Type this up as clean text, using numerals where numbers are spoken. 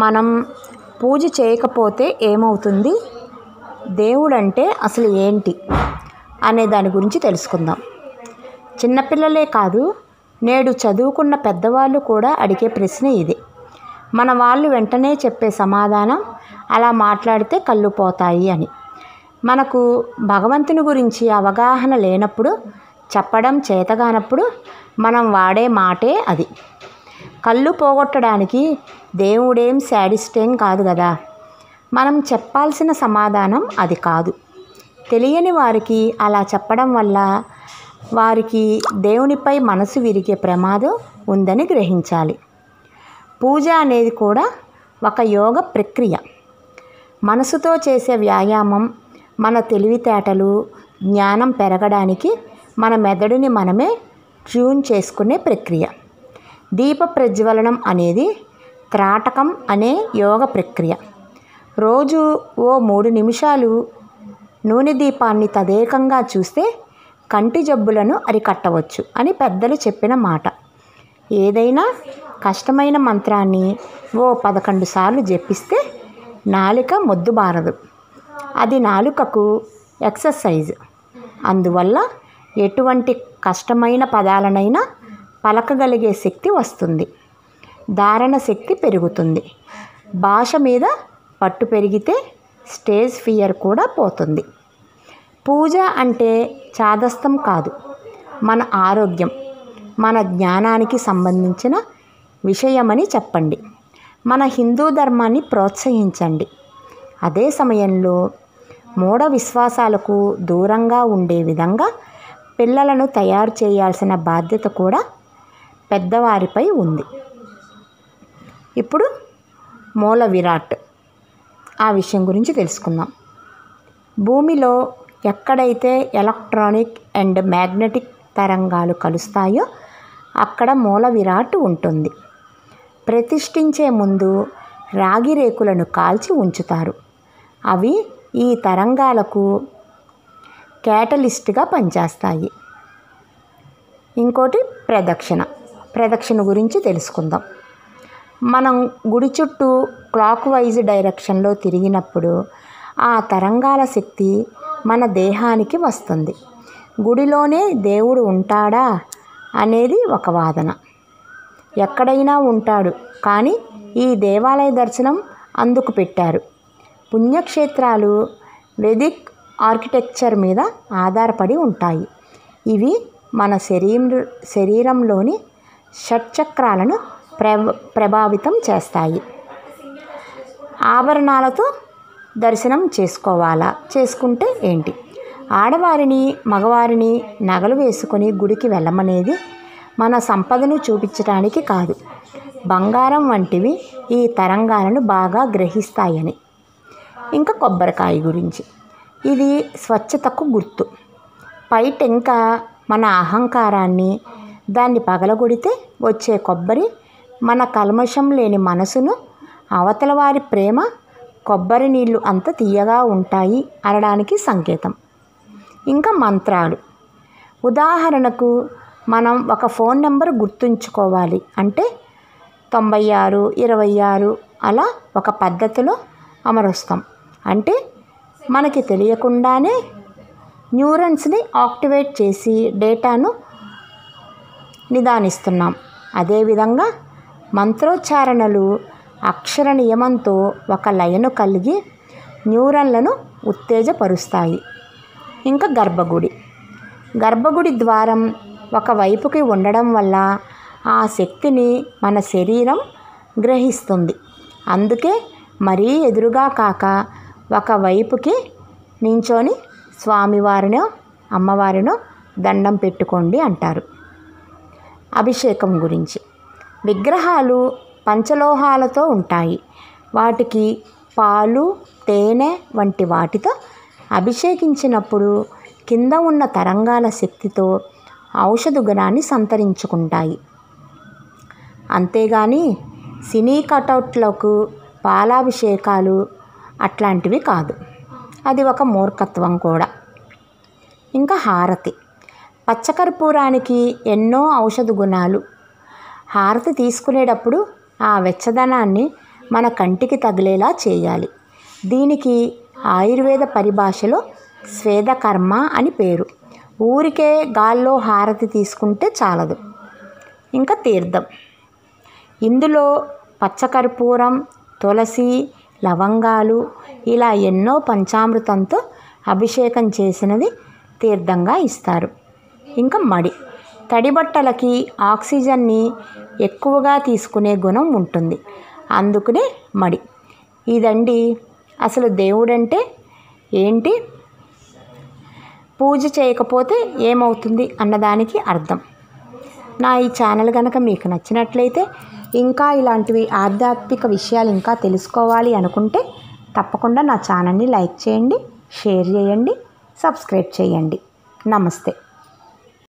మనం పూజ చేయకపోతే ఏమవుతుంది, దేవుడంటే అసలు ఏంటి అనే దాని గురించి తెలుసుకుందాం. చిన్నపిల్లలే కాదు, నేడు చదువుకున్న పెద్దవాళ్ళు కూడా అడిగే ప్రశ్న ఇదే. మన వాళ్ళు వెంటనే చెప్పే సమాధానం అలా మాట్లాడితే కళ్ళు పోతాయి అని. మనకు భగవంతుని గురించి అవగాహన లేనప్పుడు, చెప్పడం చేతగానప్పుడు మనం వాడే మాటే అది. కళ్ళు పోగొట్టడానికి దేవుడేం శాడిస్టేం కాదు కదా. మనం చెప్పాల్సిన సమాధానం అది కాదు. తెలియని వారికి అలా చెప్పడం వల్ల వారికి దేవునిపై మనసు విరిగే ప్రమాదం ఉందని గ్రహించాలి. పూజ అనేది కూడా ఒక యోగ ప్రక్రియ. మనసుతో చేసే వ్యాయామం. మన తెలివితేటలు, జ్ఞానం పెరగడానికి మన మెదడుని మనమే ట్యూన్ చేసుకునే ప్రక్రియ. దీప ప్రజ్వలనం అనేది త్రాటకం అనే యోగ ప్రక్రియ. రోజు ఓ 3 నిమిషాలు నూనె దీపాన్ని తదేకంగా చూస్తే కంటి జబ్బులను అరికట్టవచ్చు అని పెద్దలు చెప్పిన మాట. ఏదైనా కష్టమైన మంత్రాన్ని ఓ 11 సార్లు జపిస్తే నాలుక మొద్దుబారదు. అది నాలుకకు ఎక్సర్సైజ్. అందువల్ల ఎటువంటి కష్టమైన పదాలనైనా పలకగలిగే శక్తి వస్తుంది. ధారణ శక్తి పెరుగుతుంది. భాష మీద పట్టు పెరిగితే స్టేజ్ ఫియర్ కూడా పోతుంది. పూజ అంటే చాదస్తం కాదు, మన ఆరోగ్యం, మన జ్ఞానానికి సంబంధించిన విషయమని చెప్పండి. మన హిందూ ధర్మాన్ని ప్రోత్సహించండి. అదే సమయంలో మూఢ విశ్వాసాలకు దూరంగా ఉండే విధంగా పిల్లలను తయారు చేయాల్సిన బాధ్యత కూడా పెద్దవారిపై ఉంది. ఇప్పుడు మూల విరాట్ ఆ విషయం గురించి తెలుసుకుందాం. భూమిలో ఎక్కడైతే ఎలక్ట్రానిక్ అండ్ మ్యాగ్నెటిక్ తరంగాలు కలుస్తాయో అక్కడ మూల విరాట్ ఉంటుంది. ప్రతిష్ఠించే ముందు రాగి రేకులను కాల్చి ఉంచుతారు. అవి ఈ తరంగాలకు క్యాటలిస్ట్గా పనిచేస్తాయి. ఇంకోటి ప్రదక్షిణ గురించి తెలుసుకుందాం. మనం గుడి చుట్టూ క్లాక్ వైజ్ డైరెక్షన్లో తిరిగినప్పుడు ఆ తరంగాల శక్తి మన దేహానికి వస్తుంది. గుడిలోనే దేవుడు ఉంటాడా అనేది ఒక వాదన. ఎక్కడైనా ఉంటాడు, కానీ ఈ దేవాలయ దర్శనం అందుకు పెట్టారు. పుణ్యక్షేత్రాలు వేదిక్ ఆర్కిటెక్చర్ మీద ఆధారపడి ఉంటాయి. ఇవి మన శరీరంలోని షట్చక్రాలను ప్రభావితం చేస్తాయి. ఆభరణాలతో దర్శనం చేసుకోవాలా, చేసుకుంటే ఏంటి? ఆడవారిని, మగవారిని నగలు వేసుకొని గుడికి వెళ్ళమనేది మన సంపదను చూపించడానికి కాదు, బంగారం వంటివి ఈ తరంగాలను బాగా గ్రహిస్తాయని. ఇంకా కొబ్బరికాయ గురించి. ఇది స్వచ్ఛతకు గుర్తు. పై టెంక మన అహంకారాన్ని, దాన్ని పగలగొడితే వచ్చే కొబ్బరి మన కల్మషం లేని మనసును, అవతల వారి ప్రేమ, కొబ్బరి నీళ్ళు అంత తీయగా ఉంటాయి అనడానికి సంకేతం. ఇంకా మంత్రాలు. ఉదాహరణకు మనం ఒక ఫోన్ నెంబర్ గుర్తుంచుకోవాలి అంటే 96 26 అలా ఒక పద్ధతిలో అమరుస్తాం. అంటే మనకి తెలియకుండానే న్యూరన్స్ని యాక్టివేట్ చేసి డేటాను నిదానిస్తున్నాం. అదేవిధంగా మంత్రోచ్చారణలు అక్షర నియమంతో ఒక లయను కలిగి న్యూరన్లను ఉత్తేజపరుస్తాయి. ఇంకా గర్భగుడి ద్వారం ఒక వైపుకి ఉండడం వల్ల ఆ శక్తిని మన శరీరం గ్రహిస్తుంది. అందుకే మరీ ఎదురుగా కాక ఒక వైపుకి నించొని స్వామివారినో అమ్మవారినో దండం పెట్టుకోండి అంటారు. అభిషేకం గురించి. విగ్రహాలు పంచలోహాలతో ఉంటాయి. వాటికి పాలు, తేనె వంటి వాటితో అభిషేకించినప్పుడు కింద ఉన్న తరంగాల శక్తితో ఔషధ గుణాన్ని సంతరించుకుంటాయి. అంతేగాని సినీ కటౌట్లకు పాలాభిషేకాలు అట్లాంటివి కాదు. అది ఒక మూర్ఖత్వం కూడా. ఇంకా హారతి. పచ్చకర్పూరానికి ఎన్నో ఔషధ గుణాలు. హారతి తీసుకునేటప్పుడు ఆ వెచ్చదనాన్ని మన కంటికి తగిలేలా చేయాలి. దీనికి ఆయుర్వేద పరిభాషలో స్వేదకర్మ అని పేరు. ఊరికే గాల్లో హారతి తీసుకుంటే చాలదు. ఇంకా తీర్థం. ఇందులో పచ్చకర్పూరం, తులసి, లవంగాలు ఇలా ఎన్నో పంచామృతంతో అభిషేకం చేసినది తీర్థంగా ఇస్తారు. ఇంకా మడి. తడి బట్టలకి ఆక్సిజన్ని ఎక్కువగా తీసుకునే గుణం ఉంటుంది. అందుకనే మడి. ఇదండి అసలు దేవుడంటే ఏంటి, పూజ చేయకపోతే ఏమవుతుంది అన్నదానికి అర్థం. నా ఈ ఛానల్ కనుక మీకు నచ్చినట్లయితే, ఇంకా ఇలాంటివి ఆధ్యాత్మిక విషయాలు ఇంకా తెలుసుకోవాలి అనుకుంటే తప్పకుండా నా ఛానల్ని లైక్ చేయండి, షేర్ చేయండి, సబ్స్క్రైబ్ చేయండి. నమస్తే.